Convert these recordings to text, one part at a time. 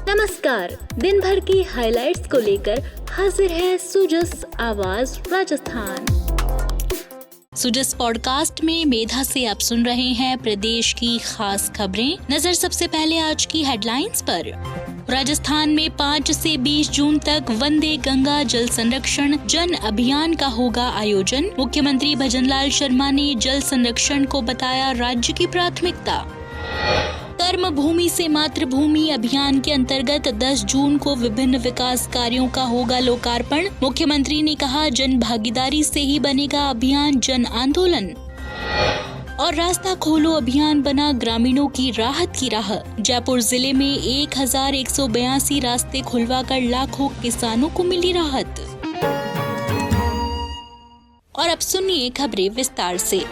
नमस्कार, दिन भर की हाइलाइट्स को लेकर हाजिर है सुजस आवाज राजस्थान। सुजस पॉडकास्ट में मेधा से आप सुन रहे हैं प्रदेश की खास खबरें। नजर सबसे पहले आज की हेडलाइंस पर। राजस्थान में 5 से 20 जून तक वंदे गंगा जल संरक्षण जन अभियान का होगा आयोजन। मुख्यमंत्री भजनलाल शर्मा ने जल संरक्षण को बताया राज्य की प्राथमिकता। कर्म भूमि से मातृभूमि अभियान के अंतर्गत 10 जून को विभिन्न विकास कार्यों का होगा लोकार्पण। मुख्यमंत्री ने कहा, जन भागीदारी से ही बनेगा अभियान जन आंदोलन। और रास्ता खोलो अभियान बना ग्रामीणों की राहत की राह। जयपुर जिले में 1182 रास्ते खुलवाकर लाखों किसानों को मिली राहत। और अब सुनिए खबरें विस्तार से।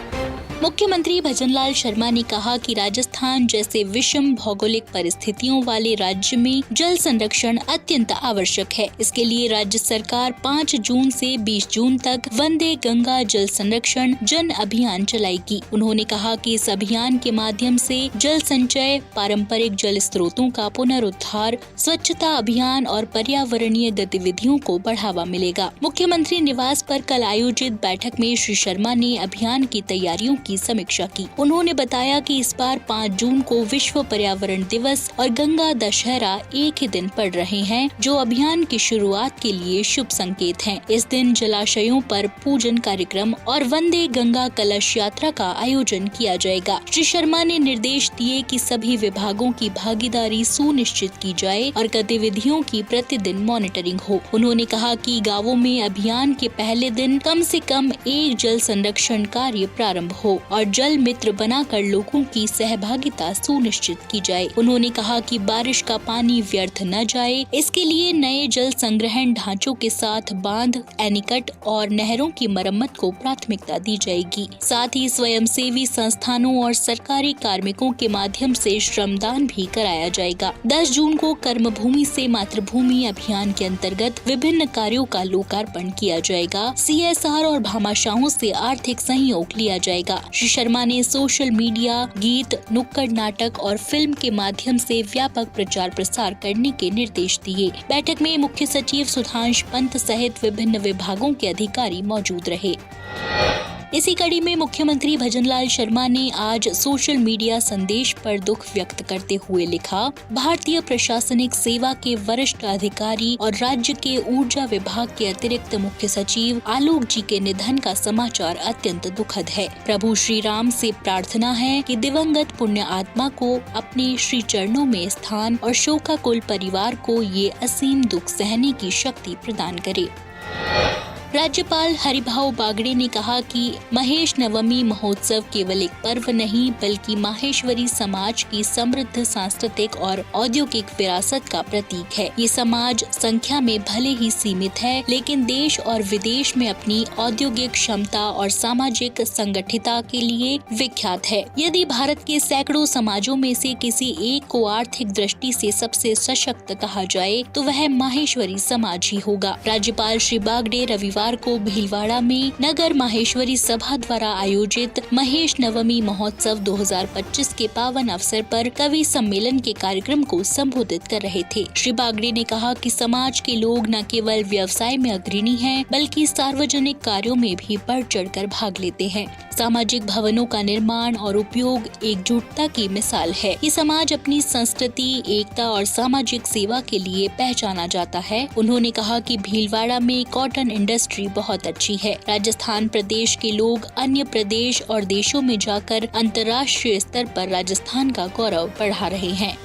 मुख्यमंत्री भजनलाल शर्मा ने कहा कि राजस्थान जैसे विषम भौगोलिक परिस्थितियों वाले राज्य में जल संरक्षण अत्यंत आवश्यक है। इसके लिए राज्य सरकार 5 जून से 20 जून तक वंदे गंगा जल संरक्षण जन अभियान चलाएगी। उन्होंने कहा कि इस अभियान के माध्यम से जल संचय, पारंपरिक जल स्रोतों का पुनरुद्धार, स्वच्छता अभियान और पर्यावरणीय गतिविधियों को बढ़ावा मिलेगा। मुख्यमंत्री निवास पर कल आयोजित बैठक में श्री शर्मा ने अभियान की तैयारियों की समीक्षा की। उन्होंने बताया कि इस बार 5 जून को विश्व पर्यावरण दिवस और गंगा दशहरा एक ही दिन पड़ रहे हैं, जो अभियान की शुरुआत के लिए शुभ संकेत हैं। इस दिन जलाशयों पर पूजन कार्यक्रम और वंदे गंगा कलश यात्रा का आयोजन किया जाएगा। श्री शर्मा ने निर्देश दिए कि सभी विभागों की भागीदारी सुनिश्चित की जाए और गतिविधियों की प्रतिदिन मॉनिटरिंग हो। उन्होंने कहा कि गाँवों में अभियान के पहले दिन कम से कम एक जल संरक्षण कार्य प्रारंभ हो और जल मित्र बनाकर लोगों की सहभागिता सुनिश्चित की जाए। उन्होंने कहा कि बारिश का पानी व्यर्थ न जाए, इसके लिए नए जल संग्रहण ढांचों के साथ बांध, एनीकट और नहरों की मरम्मत को प्राथमिकता दी जाएगी। साथ ही स्वयंसेवी संस्थानों और सरकारी कार्मिकों के माध्यम से श्रमदान भी कराया जाएगा। 10 जून को कर्म भूमि से मातृभूमि अभियान के अंतर्गत विभिन्न कार्यों का लोकार्पण किया जाएगा। CSR और भामाशाहों से आर्थिक सहयोग लिया जाएगा। श्री शर्मा ने सोशल मीडिया, गीत, नुक्कड़ नाटक और फिल्म के माध्यम से व्यापक प्रचार प्रसार करने के निर्देश दिए। बैठक में मुख्य सचिव सुधांश पंत सहित विभिन्न विभागों के अधिकारी मौजूद रहे। इसी कड़ी में मुख्यमंत्री भजनलाल शर्मा ने आज सोशल मीडिया संदेश पर दुख व्यक्त करते हुए लिखा, भारतीय प्रशासनिक सेवा के वरिष्ठ अधिकारी और राज्य के ऊर्जा विभाग के अतिरिक्त मुख्य सचिव आलोक जी के निधन का समाचार अत्यंत दुखद है। प्रभु श्री राम से प्रार्थना है कि दिवंगत पुण्य आत्मा को अपने श्री चरणों में स्थान और शोकाकुल परिवार को ये असीम दुख सहने की शक्ति प्रदान करे। राज्यपाल हरिभाऊ बागड़े ने कहा कि महेश नवमी महोत्सव केवल एक पर्व नहीं बल्कि माहेश्वरी समाज की समृद्ध सांस्कृतिक और औद्योगिक विरासत का प्रतीक है। ये समाज संख्या में भले ही सीमित है, लेकिन देश और विदेश में अपनी औद्योगिक क्षमता और सामाजिक संगठितता के लिए विख्यात है। यदि भारत के सैकड़ों समाजों में से किसी एक को आर्थिक दृष्टि से सबसे सशक्त कहा जाए तो वह माहेश्वरी समाज ही होगा। राज्यपाल श्री बागड़े रविवार को भीलवाड़ा में नगर माहेश्वरी सभा द्वारा आयोजित महेश नवमी महोत्सव 2025 के पावन अवसर पर कवि सम्मेलन के कार्यक्रम को संबोधित कर रहे थे। श्री बागड़े ने कहा कि समाज के लोग न केवल व्यवसाय में अग्रणी हैं, बल्कि सार्वजनिक कार्यों में भी बढ़ चढ़कर भाग लेते हैं। सामाजिक भवनों का निर्माण और उपयोग एकजुटता की मिसाल है। ये समाज अपनी संस्कृति, एकता और सामाजिक सेवा के लिए पहचाना जाता है। उन्होंने कहा कि भीलवाड़ा में कॉटन इंडस्ट्री बहुत अच्छी है। राजस्थान प्रदेश के लोग अन्य प्रदेश और देशों में जाकर अंतर्राष्ट्रीय स्तर पर राजस्थान का गौरव बढ़ा रहे हैं।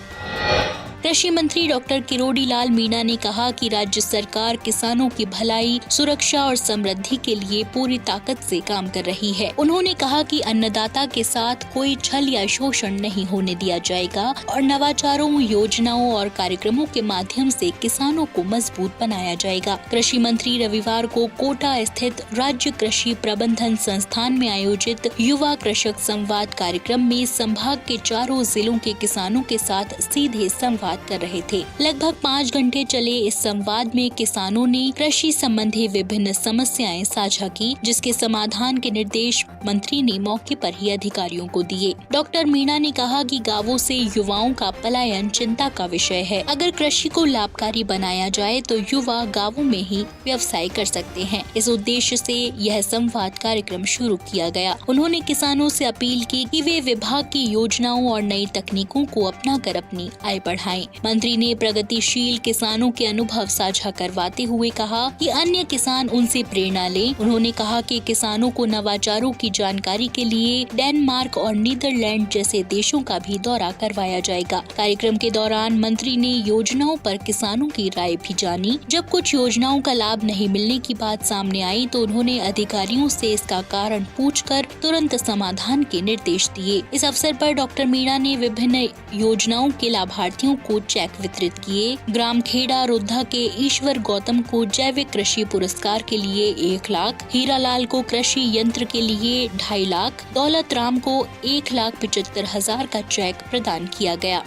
कृषि मंत्री डॉक्टर किरोड़ी लाल मीणा ने कहा कि राज्य सरकार किसानों की भलाई, सुरक्षा और समृद्धि के लिए पूरी ताकत से काम कर रही है। उन्होंने कहा कि अन्नदाता के साथ कोई छल या शोषण नहीं होने दिया जाएगा और नवाचारों, योजनाओं और कार्यक्रमों के माध्यम से किसानों को मजबूत बनाया जाएगा। कृषि मंत्री रविवार को कोटा स्थित राज्य कृषि प्रबंधन संस्थान में आयोजित युवा कृषक संवाद कार्यक्रम में संभाग के चारों जिलों के किसानों के साथ सीधे संवाद बात कर रहे थे। लगभग 5 घंटे चले इस संवाद में किसानों ने कृषि संबंधी विभिन्न समस्याएं साझा की, जिसके समाधान के निर्देश मंत्री ने मौके पर ही अधिकारियों को दिए। डॉक्टर मीणा ने कहा कि गांवों से युवाओं का पलायन चिंता का विषय है। अगर कृषि को लाभकारी बनाया जाए तो युवा गांवों में ही व्यवसाय कर सकते हैं। इस उद्देश्य से यह संवाद कार्यक्रम शुरू किया गया। उन्होंने किसानों से अपील की कि वे विभाग की योजनाओं और नई तकनीकों को अपनाकर अपनी आय बढ़ाएं। मंत्री ने प्रगतिशील किसानों के अनुभव साझा करवाते हुए कहा कि अन्य किसान उनसे प्रेरणा लें। उन्होंने कहा कि किसानों को नवाचारों की जानकारी के लिए डेनमार्क और नीदरलैंड जैसे देशों का भी दौरा करवाया जाएगा। कार्यक्रम के दौरान मंत्री ने योजनाओं पर किसानों की राय भी जानी। जब कुछ योजनाओं का लाभ नहीं मिलने की बात सामने आई तो उन्होंने अधिकारियों से इसका कारण पूछकर तुरंत समाधान के निर्देश दिए। इस अवसर पर डॉक्टर मीणा ने विभिन्न योजनाओं के लाभार्थियों को चेक वितरित किए। ग्राम खेड़ा रुद्धा के ईश्वर गौतम को जैविक कृषि पुरस्कार के लिए 1 लाख, हीरालाल को कृषि यंत्र के लिए 2.5 लाख, दौलत राम को 1,75,000 का चेक प्रदान किया गया।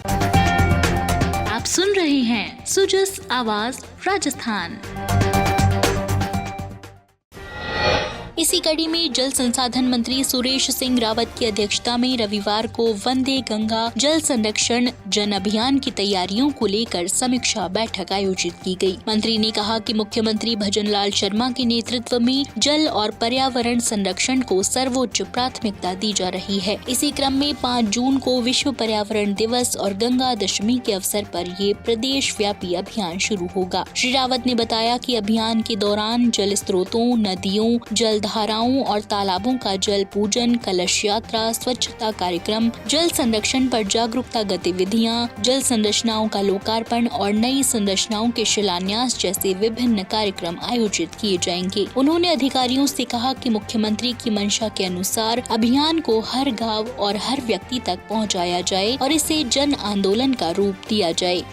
आप सुन रहे हैं सुजस आवाज राजस्थान। इसी कड़ी में जल संसाधन मंत्री सुरेश सिंह रावत की अध्यक्षता में रविवार को वंदे गंगा जल संरक्षण जन अभियान की तैयारियों को लेकर समीक्षा बैठक आयोजित की गई। मंत्री ने कहा कि मुख्यमंत्री भजनलाल शर्मा के नेतृत्व में जल और पर्यावरण संरक्षण को सर्वोच्च प्राथमिकता दी जा रही है। इसी क्रम में 5 जून को विश्व पर्यावरण दिवस और गंगा दशमी के अवसर पर ये प्रदेश व्यापी अभियान शुरू होगा। श्री रावत ने बताया कि अभियान के दौरान जल स्रोतों, नदियों, जल धाराओं और तालाबों का जल पूजन, कलश यात्रा, स्वच्छता कार्यक्रम, जल संरक्षण पर जागरूकता गतिविधियां, जल संरचनाओं का लोकार्पण और नई संरचनाओं के शिलान्यास जैसे विभिन्न कार्यक्रम आयोजित किए जाएंगे। उन्होंने अधिकारियों से कहा कि मुख्यमंत्री की मंशा के अनुसार अभियान को हर गांव और हर व्यक्ति तक पहुंचाया जाए और इसे जन आंदोलन का रूप दिया जाए।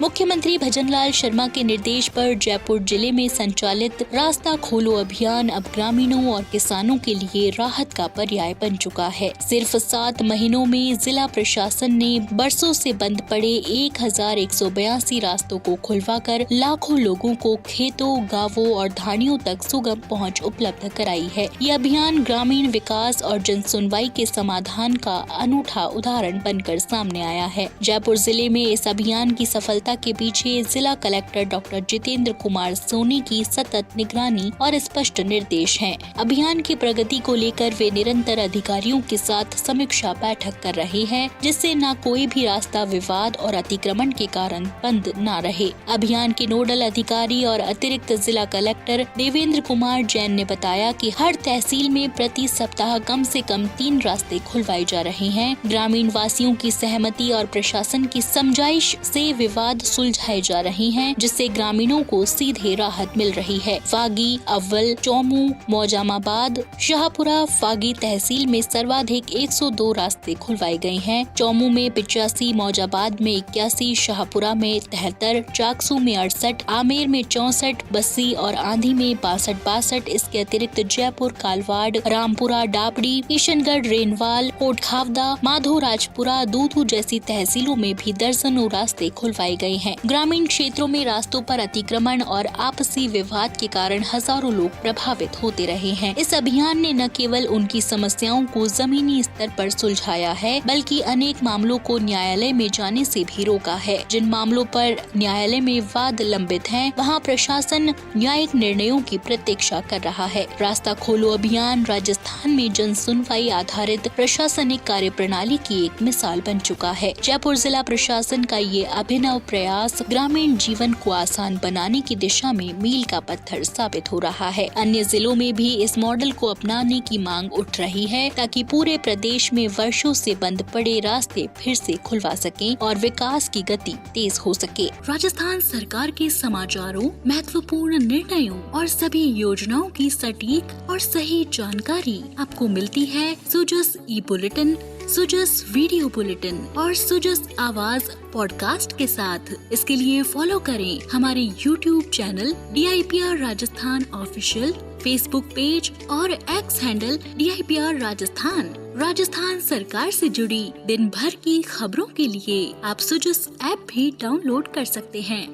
मुख्यमंत्री भजनलाल शर्मा के निर्देश पर जयपुर जिले में संचालित रास्ता खोलो अभियान अब ग्रामीणों और किसानों के लिए राहत का पर्याय बन चुका है। सिर्फ 7 महीनों में जिला प्रशासन ने बरसों से बंद पड़े 1182 रास्तों को खुलवाकर लाखों लोगों को खेतों, गांवों और ढाणियों तक सुगम पहुंच उपलब्ध कराई है। ये अभियान ग्रामीण विकास और जन सुनवाई के समाधान का अनूठा उदाहरण बनकर सामने आया है। जयपुर जिले में इस अभियान की सफलता के पीछे जिला कलेक्टर डॉक्टर जितेंद्र कुमार सोनी की सतत निगरानी और स्पष्ट निर्देश हैं। अभियान की प्रगति को लेकर वे निरंतर अधिकारियों के साथ समीक्षा बैठक कर रहे हैं, जिससे न कोई भी रास्ता विवाद और अतिक्रमण के कारण बंद न रहे। अभियान के नोडल अधिकारी और अतिरिक्त जिला कलेक्टर देवेंद्र कुमार जैन ने बताया कि हर तहसील में प्रति सप्ताह कम से कम 3 रास्ते खुलवाए जा रहे हैं। ग्रामीण वासियों की सहमति और प्रशासन की समझाइश से विवाद सुलझाए जा रहे हैं, जिससे ग्रामीणों को सीधे राहत मिल रही है। फागी, अव्वल, चौमू, मौजामाबाद, शाहपुरा, फागी तहसील में सर्वाधिक 102 रास्ते खुलवाए गए हैं। चौमू में 85, मौजाबाद में 81, शाहपुरा में 73, चाकसू में 68, आमेर में 64, बस्सी और आंधी में 62। इसके अतिरिक्त जयपुर, कालवाड़, रामपुरा, डाबड़ी, किशनगढ़, रेनवाल, कोटखावदा, माधोराजपुरा, दूधू जैसी तहसीलों में भी दर्जनों रास्ते खुलवाए गए हैं। ग्रामीण क्षेत्रों में रास्तों पर अतिक्रमण और आपसी विवाद के कारण हजारों लोग प्रभावित होते रहे हैं। इस अभियान ने न केवल उनकी समस्याओं को जमीनी स्तर पर सुलझाया है, बल्कि अनेक मामलों को न्यायालय में जाने से भी रोका है। जिन मामलों पर न्यायालय में वाद लंबित हैं, वहां प्रशासन न्यायिक निर्णयों की प्रतीक्षा कर रहा है। रास्ता खोलो अभियान राजस्थान में जन सुनवाई आधारित प्रशासनिक कार्य प्रणाली की एक मिसाल बन चुका है। जयपुर जिला प्रशासन का ये अभिनव प्रयास ग्रामीण जीवन को आसान बनाने की दिशा में मील का पत्थर साबित हो रहा है। अन्य जिलों में भी इस मॉडल को अपनाने की मांग उठ रही है, ताकि पूरे प्रदेश में वर्षों से बंद पड़े रास्ते फिर से खुलवा सकें और विकास की गति तेज हो सके। राजस्थान सरकार के समाचारों, महत्वपूर्ण निर्णयों और सभी योजनाओं की सटीक और सही जानकारी आपको मिलती है सुजस ई बुलेटिन, सुजस वीडियो बुलेटिन और सुजस आवाज पॉडकास्ट के साथ। इसके लिए फॉलो करें हमारे YouTube channel DIPR Rajasthan official, Facebook page और X handle DIPR Rajasthan. Rajasthan सरकार से जुड़ी दिन भर की खबरों के लिए आप सुजस ऐप भी डाउनलोड कर सकते हैं।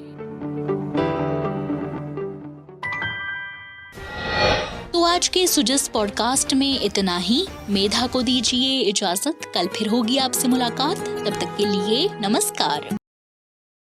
तो आज के सुजस पॉडकास्ट में इतना ही। मेधा को दीजिए इजाजत, कल फिर होगी आपसे मुलाकात। तब तक के लिए नमस्कार।